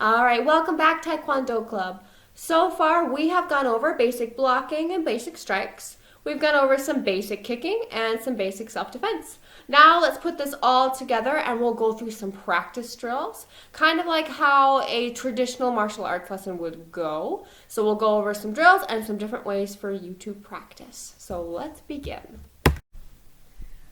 All right, welcome back, Tae Kwon Do Club. So far, we have gone over basic blocking and basic strikes. We've gone over some basic kicking and some basic self-defense. Now let's put this all together and we'll go through some practice drills, kind of like how a traditional martial arts lesson would go. So we'll go over some drills and some different ways for you to practice. So let's begin.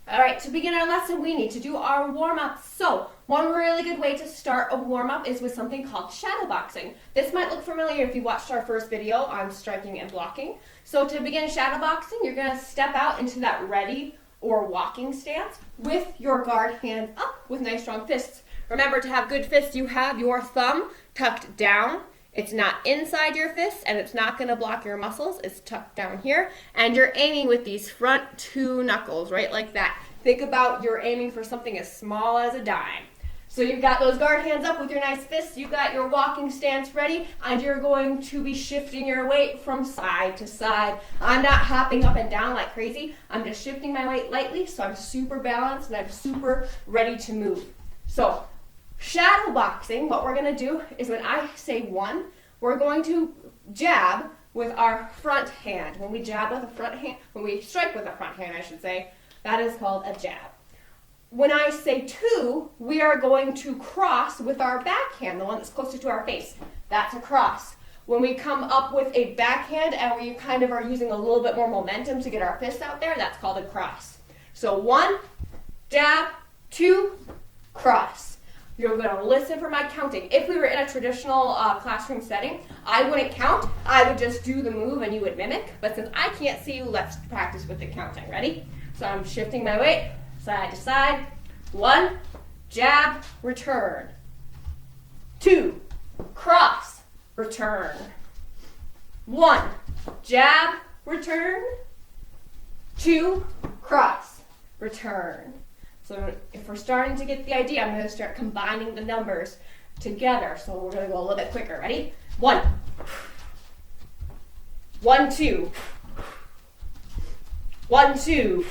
All right, to begin our lesson, we need to do our warm-up. So one really good way to start a warm-up is with something called shadow boxing. This might look familiar if you watched our first video on striking and blocking. So to begin shadow boxing, you're going to step out into that ready or walking stance with your guard hand up with nice strong fists. Remember, to have good fists, you have your thumb tucked down. It's not inside your fist, and it's not going to block your muscles. It's tucked down here, and you're aiming with these front two knuckles, right, like that. Think about you're aiming for something as small as a dime. So you've got those guard hands up with your nice fists. You've got your walking stance ready, and you're going to be shifting your weight from side to side. I'm not hopping up and down like crazy. I'm just shifting my weight lightly, so I'm super balanced, and I'm super ready to move. So shadow boxing, what we're going to do is when I say one, we're going to jab with our front hand. When we jab with a front hand, when we strike with a front hand, I should say, that is called a jab. When I say two, we are going to cross with our backhand, the one that's closer to our face. That's a cross. When we come up with a backhand and we kind of are using a little bit more momentum to get our fists out there, that's called a cross. So one, jab, two, cross. You're going to listen for my counting. If we were in a traditional classroom setting, I wouldn't count. I would just do the move and you would mimic. But since I can't see you, let's practice with the counting. Ready? So I'm shifting my weight side to side. One, jab, return. Two, cross, return. One, jab, return. Two, cross, return. So if we're starting to get the idea, I'm going to start combining the numbers together. So we're going to go a little bit quicker. Ready? One. One, two. One, two.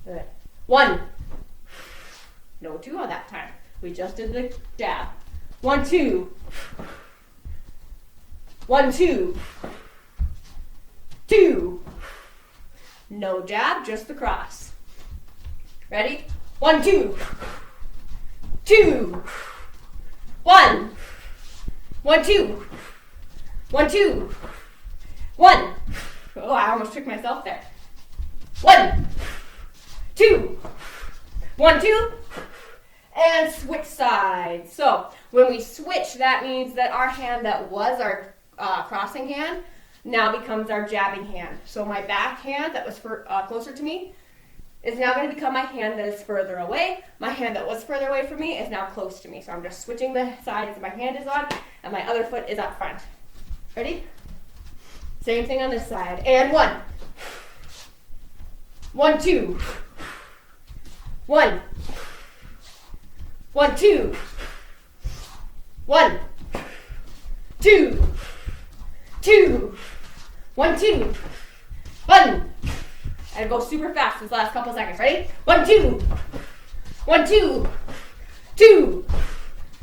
Good. One. No two on that time. We just did the jab. One, two. One, two. Two. No jab, just the cross. Ready? One, two. Two. One. One, two. One, two. One. Oh, I almost tricked myself there. One. Two. One, two. And switch sides. So when we switch, that means that our hand that was our crossing hand now becomes our jabbing hand. So my back hand that was closer to me is now going to become my hand that is further away. My hand that was further away from me is now close to me. So I'm just switching the sides that my hand is on, and my other foot is up front. Ready? Same thing on this side. And one. One, two. One. One, two. One. Two. Two. One, two. One. And go super fast this last couple seconds. Ready? One, two. One, two. Two.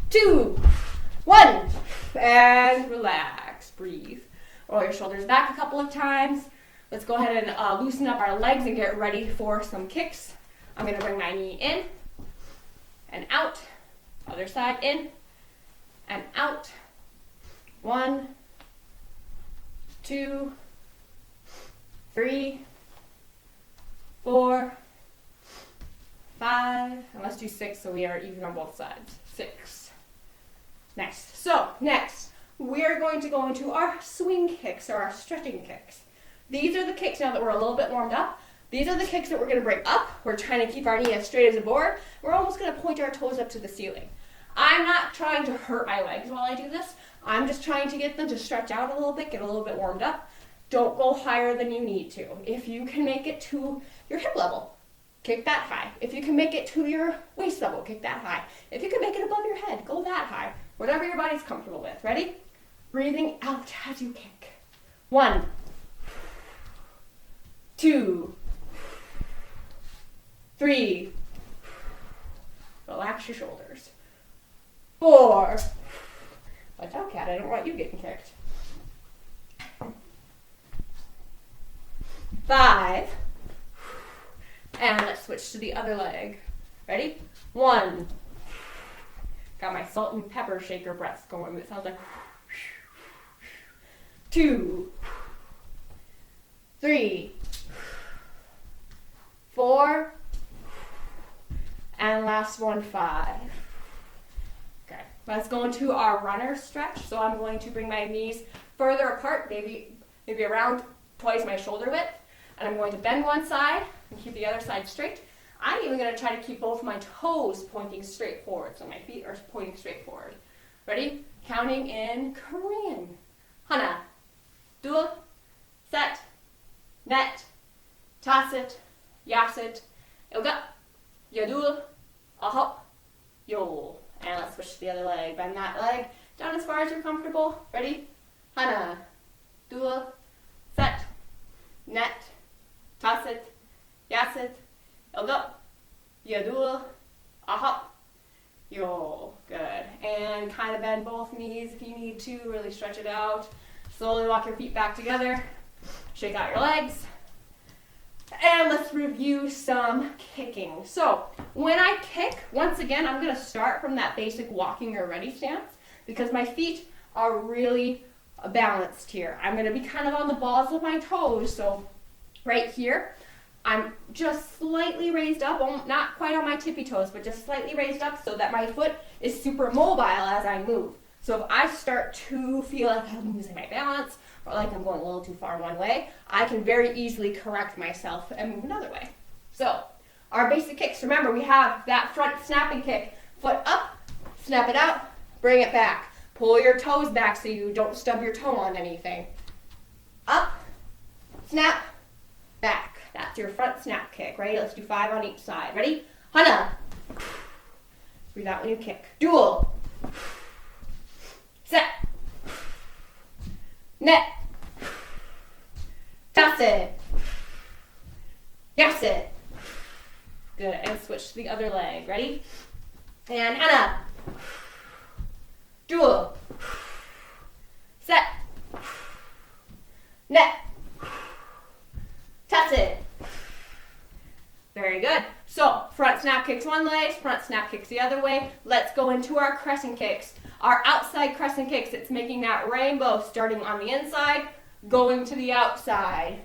Two. One. And relax. Breathe. Roll your shoulders back a couple of times. Let's go ahead and loosen up our legs and get ready for some kicks. I'm going to bring my knee in and out. Other side in and out. One. Two. Three. 4, 5, and let's do 6 so we are even on both sides. 6. Next. So, next, we are going to go into our swing kicks or our stretching kicks. These are the kicks now that we're a little bit warmed up. These are the kicks that we're going to bring up. We're trying to keep our knee as straight as a board. We're almost going to point our toes up to the ceiling. I'm not trying to hurt my legs while I do this. I'm just trying to get them to stretch out a little bit, get a little bit warmed up. Don't go higher than you need to. If you can make it to your hip level, kick that high. If you can make it to your waist level, kick that high. If you can make it above your head, go that high. Whatever your body's comfortable with. Ready? Breathing out as you kick. 1, 2, 3. Relax your shoulders. 4, Watch out, cat. I don't want you getting kicked. 5. And let's switch to the other leg. Ready? 1. Got my salt and pepper shaker breaths going. It sounds like 2, 3, 4, and last one, 5. Okay, let's go into our runner stretch. So I'm going to bring my knees further apart, maybe around twice my shoulder width, and I'm going to bend one side and keep the other side straight. I'm even going to try to keep both my toes pointing straight forward, so my feet are pointing straight forward. Ready? Counting in Korean. Hana, 둘, 셋, 넷, 다섯, 여섯, 일곱, 여덟, 아홉, 열. And let's switch to the other leg. Bend that leg down as far as you're comfortable. Ready? 하나, 둘, 셋, 넷, 다섯, 여섯, 일곱, 여덟, 아홉, 열. Good. And kind of bend both knees if you need to. Really stretch it out. Slowly walk your feet back together. Shake out your legs. And let's review some kicking. So when I kick, once again, I'm going to start from that basic walking or ready stance because my feet are really balanced here. I'm going to be kind of on the balls of my toes. So right here, I'm just slightly raised up, not quite on my tippy toes, but just slightly raised up so that my foot is super mobile as I move. So if I start to feel like I'm losing my balance or like I'm going a little too far one way, I can very easily correct myself and move another way. So our basic kicks, remember we have that front snapping kick. Foot up, snap it out, bring it back. Pull your toes back so you don't stub your toe on anything. Up, snap, back. That's your front snap kick. Ready? Let's do 5 on each side. Ready? Hana. Breathe out when you kick. Dual. Set. Net. That's it. Yes it. Good. And switch to the other leg. Ready? And Hana. Dual. Set. Net. That's it. Very good. So front snap kicks one leg, front snap kicks the other way. Let's go into our crescent kicks. Our outside crescent kicks, it's making that rainbow starting on the inside, going to the outside.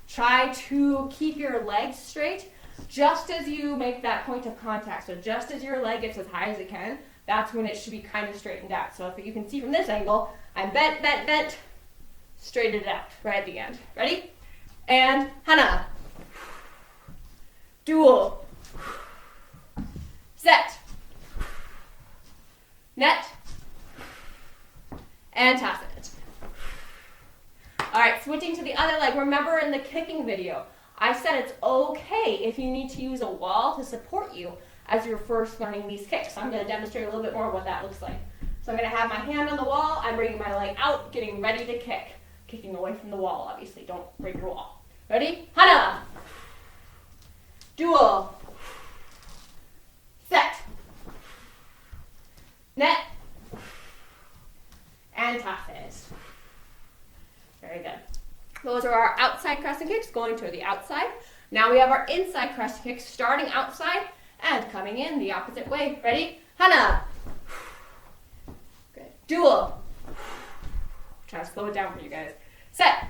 Try to keep your legs straight just as you make that point of contact. So just as your leg gets as high as it can, that's when it should be kind of straightened out. So if you can see from this angle, I'm bent, bent, bent, straighten it out right at the end. Ready? And Hana. Dual. Set. Net. And toss it. All right, switching to the other leg. Remember in the kicking video, I said it's okay if you need to use a wall to support you as you're first learning these kicks. So I'm going to demonstrate a little bit more what that looks like. So I'm going to have my hand on the wall. I'm bringing my leg out, getting ready to kick. Kicking away from the wall, obviously. Don't break your wall. Ready? Hana. Dual. Set. Net. And toss it. Very good. Those are our outside crescent kicks going to the outside. Now we have our inside crescent kicks starting outside and coming in the opposite way. Ready? Hana. Good. Dual. Try to slow it down for you guys. Set.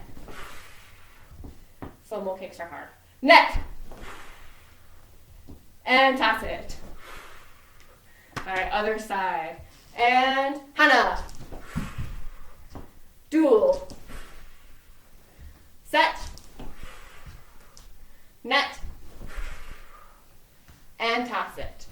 Slow-mo kicks are hard. Net. And toss it. All right, other side. And Hana. Dual. Set. Net. And toss it.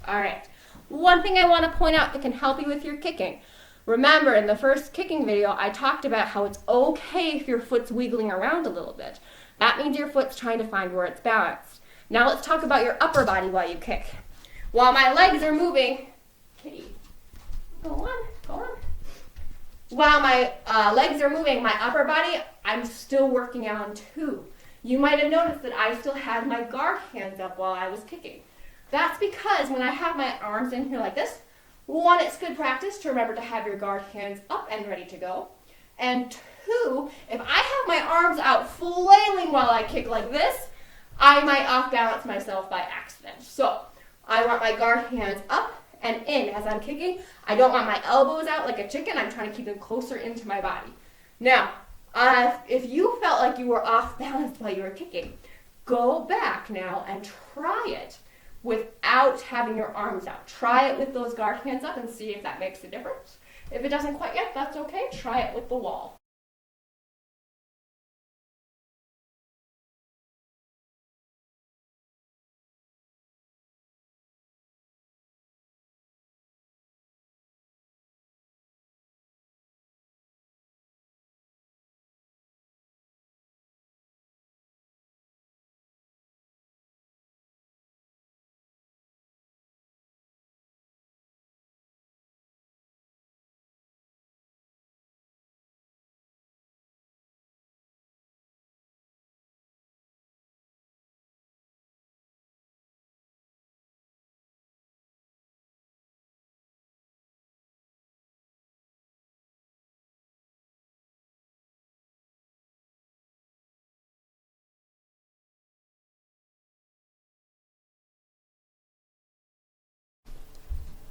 All right. One thing I want to point out that can help you with your kicking. Remember, in the first kicking video, I talked about how it's okay if your foot's wiggling around a little bit. That means your foot's trying to find where it's balanced. Now let's talk about your upper body while you kick. While my legs are moving, kitty, go on, go on. While my legs are moving, my upper body, I'm still working on too. You might have noticed that I still had my guard hands up while I was kicking. That's because when I have my arms in here like this, One, it's good practice to remember to have your guard hands up and ready to go. And two, if I have my arms out flailing while I kick like this, I might off-balance myself by accident. So I want my guard hands up and in as I'm kicking. I don't want my elbows out like a chicken. I'm trying to keep them closer into my body. Now, if you felt like you were off balance while you were kicking, go back now and try it without having your arms out. Try it with those guard hands up and see if that makes a difference. If it doesn't quite yet, that's okay. Try it with the wall.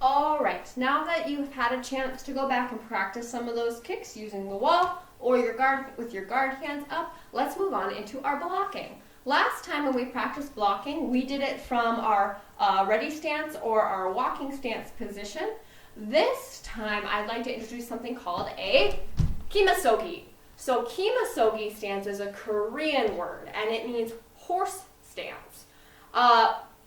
All right, now that you've had a chance to go back and practice some of those kicks using the wall or your guard with your guard hands up, let's move on into our blocking. Last time when we practiced blocking, we did it from our ready stance or our walking stance position. This time, I'd like to introduce something called a kimasogi. So kimasogi stance is a Korean word, and it means horse stance.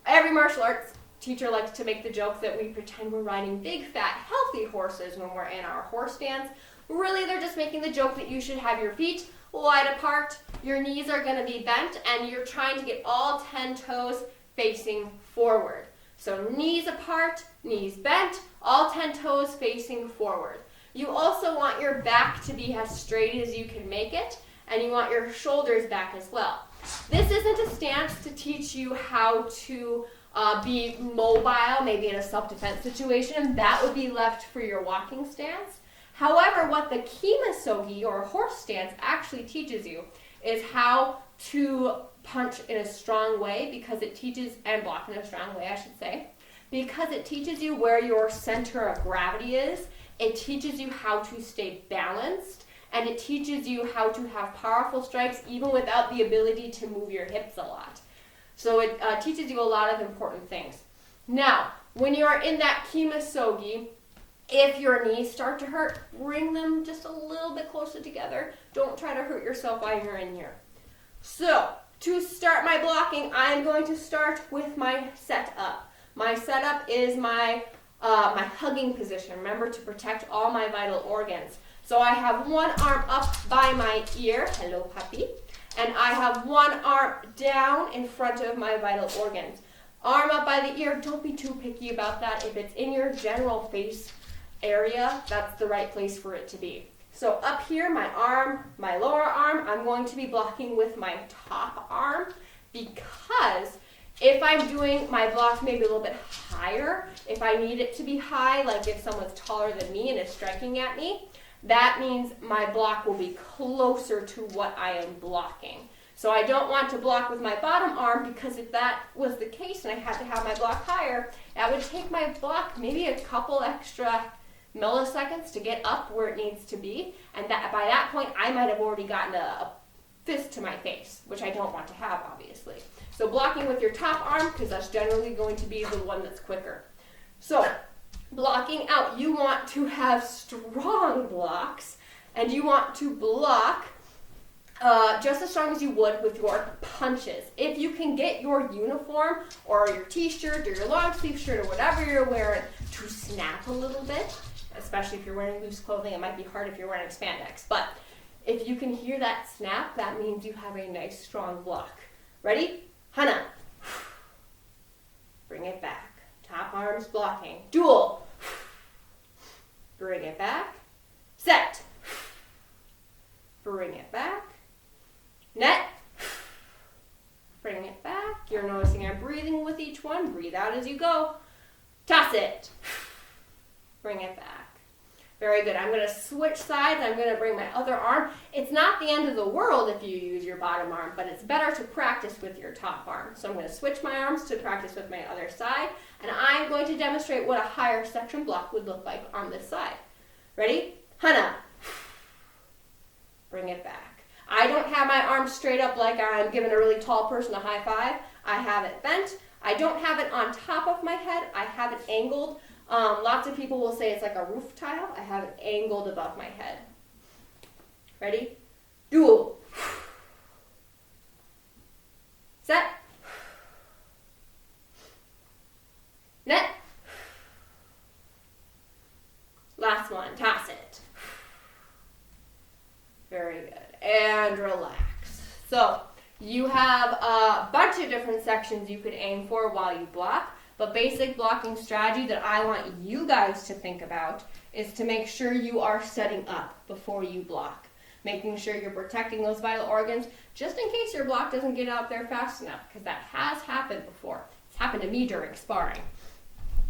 Every martial arts teacher likes to make the joke that we pretend we're riding big, fat, healthy horses when we're in our horse stance. Really, they're just making the joke that you should have your feet wide apart, your knees are going to be bent, and you're trying to get all 10 toes facing forward. So knees apart, knees bent, all 10 toes facing forward. You also want your back to be as straight as you can make it, and you want your shoulders back as well. This isn't a stance to teach you how to be mobile, maybe in a self-defense situation. That would be left for your walking stance. However, what the kimasogi or horse stance actually teaches you is how to punch in a strong way, because it teaches, and block in a strong way, I should say, because it teaches you where your center of gravity is. It teaches you how to stay balanced, and it teaches you how to have powerful strikes even without the ability to move your hips a lot. So it teaches you a lot of important things. Now, when you're in that kimasogi, if your knees start to hurt, bring them just a little bit closer together. Don't try to hurt yourself while you're in here. So, to start my blocking, I'm going to start with my setup. My setup is my hugging position. Remember to protect all my vital organs. So I have one arm up by my ear. Hello, puppy. And I have one arm down in front of my vital organs. Arm up by the ear, don't be too picky about that. If it's in your general face area, that's the right place for it to be. So up here, my arm, my lower arm, I'm going to be blocking with my top arm, because if I'm doing my block maybe a little bit higher, if I need it to be high, like if someone's taller than me and is striking at me, that means my block will be closer to what I am blocking. So I don't want to block with my bottom arm, because if that was the case and I had to have my block higher, that would take my block maybe a couple extra milliseconds to get up where it needs to be. And that by that point, I might have already gotten a fist to my face, which I don't want to have, obviously. So blocking with your top arm, because that's generally going to be the one that's quicker. So blocking out, you want to have strong blocks, and you want to block just as strong as you would with your punches. If you can get your uniform or your t-shirt or your long sleeve shirt or whatever you're wearing to snap a little bit, especially if you're wearing loose clothing, it might be hard if you're wearing spandex, but if you can hear that snap, that means you have a nice strong block. Ready? Hana. Bring it back. Top arms blocking. Duel. Bring it back. Set. Bring it back. Net. Bring it back. You're noticing I'm breathing with each one. Breathe out as you go. Toss it. bring it back. Very good. I'm going to switch sides. I'm going to bring my other arm. It's not the end of the world if you use your bottom arm, but it's better to practice with your top arm. So I'm going to switch my arms to practice with my other side, and I'm going to demonstrate what a higher section block would look like on this side. Ready? Hana. Bring it back. I don't have my arms straight up like I'm giving a really tall person a high five. I have it bent. I don't have it on top of my head. I have it angled. Lots of people will say it's like a roof tile. I have it angled above my head. Ready? Duel. Set. Net. Last one. Toss it. Very good. And relax. So you have a bunch of different sections you could aim for while you block. But basic blocking strategy that I want you guys to think about is to make sure you are setting up before you block. Making sure you're protecting those vital organs just in case your block doesn't get out there fast enough, because that has happened before. It's happened to me during sparring.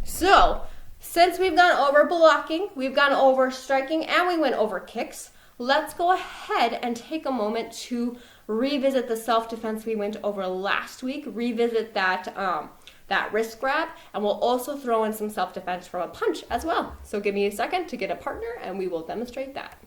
So, since we've gone over blocking, we've gone over striking, and we went over kicks, let's go ahead and take a moment to revisit the self-defense we went over last week, revisit that wrist grab, and we'll also throw in some self-defense from a punch as well. So give me a second to get a partner and we will demonstrate that.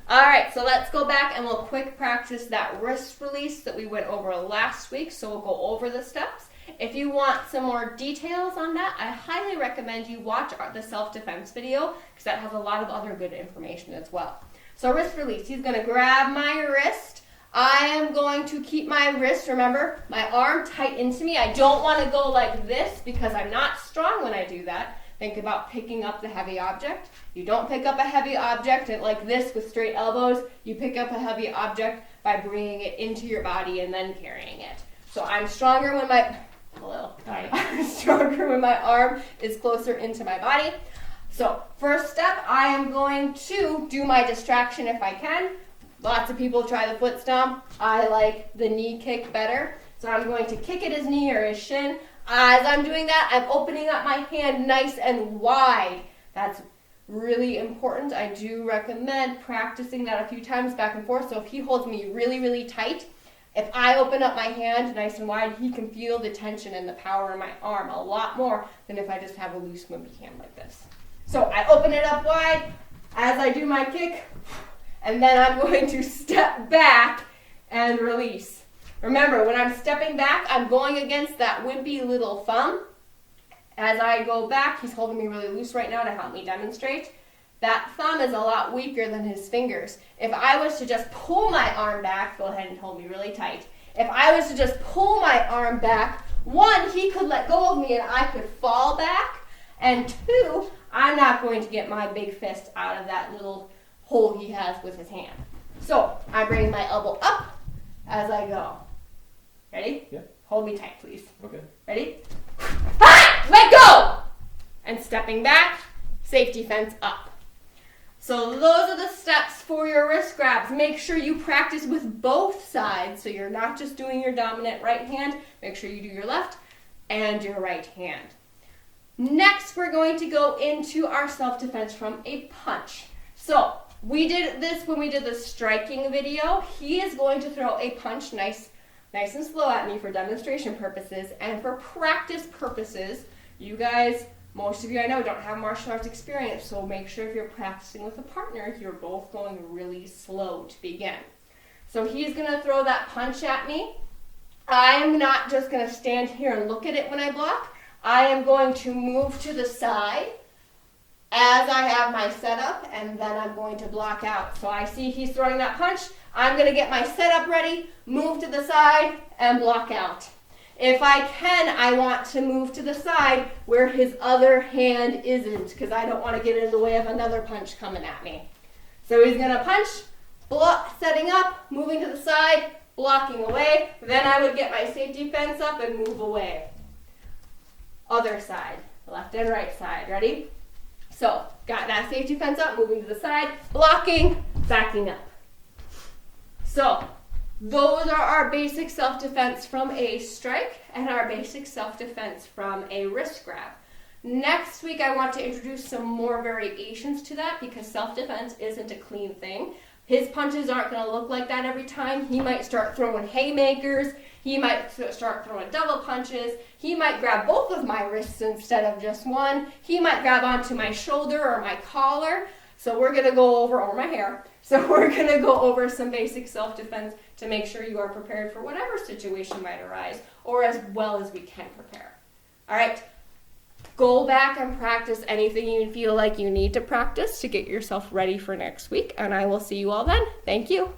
All right, so let's go back and we'll quick practice that wrist release that we went over last week. So we'll go over the steps. If you want some more details on that, I highly recommend you watch the self-defense video because that has a lot of other good information as well. So wrist release, he's gonna grab my wrist. I am going to keep my wrist, remember, my arm tight into me. I don't want to go like this because I'm not strong when I do that. Think about picking up the heavy object. You don't pick up a heavy object like this with straight elbows. You pick up a heavy object by bringing it into your body and then carrying it. So I'm stronger when I'm stronger when my arm is closer into my body. So first step, I am going to do my distraction if I can. Lots of people try the foot stomp. I like the knee kick better. So I'm going to kick at his knee or his shin. As I'm doing that, I'm opening up my hand nice and wide. That's really important. I do recommend practicing that a few times back and forth. So if he holds me really, really tight, if I open up my hand nice and wide, he can feel the tension and the power in my arm a lot more than if I just have a loose, wimpy hand like this. So I open it up wide as I do my kick. And then I'm going to step back and release. Remember, when I'm stepping back, I'm going against that wimpy little thumb. As I go back, he's holding me really loose right now to help me demonstrate. That thumb is a lot weaker than his fingers. If I was to just pull my arm back, go ahead and hold me really tight. If I was to just pull my arm back, one, he could let go of me and I could fall back. And two, I'm not going to get my big fist out of that little hole he has with his hand. So I bring my elbow up as I go. Ready? Yeah. Hold me tight, please. Okay. Ready? Ah! Let go! And stepping back, safety fence up. So those are the steps for your wrist grabs. Make sure you practice with both sides so you're not just doing your dominant right hand. Make sure you do your left and your right hand. Next, we're going to go into our self-defense from a punch. So we did this when we did the striking video. He is going to throw a punch nice and slow at me for demonstration purposes and for practice purposes. You guys, most of you I know don't have martial arts experience, so make sure if you're practicing with a partner, you're both going really slow to begin. So he's going to throw that punch at me. I'm not just going to stand here and look at it when I block. I am going to move to the side as I have my setup, and then I'm going to block out. So I see he's throwing that punch. I'm going to get my setup ready, move to the side, and block out. If I can, I want to move to the side where his other hand isn't, because I don't want to get in the way of another punch coming at me. So he's going to punch, block, setting up, moving to the side, blocking away. Then I would get my safety fence up and move away. Other side, left and right side. Ready? So, got that safety fence up, moving to the side, blocking, backing up. So, those are our basic self-defense from a strike and our basic self-defense from a wrist grab. Next week, I want to introduce some more variations to that because self-defense isn't a clean thing. His punches aren't going to look like that every time. He might start throwing haymakers. He might start throwing double punches. He might grab both of my wrists instead of just one. He might grab onto my shoulder or my collar. So we're going to go over, or my hair. So we're going to go over some basic self-defense to make sure you are prepared for whatever situation might arise, or as well as we can prepare. All right. Go back and practice anything you feel like you need to practice to get yourself ready for next week, and I will see you all then. Thank you.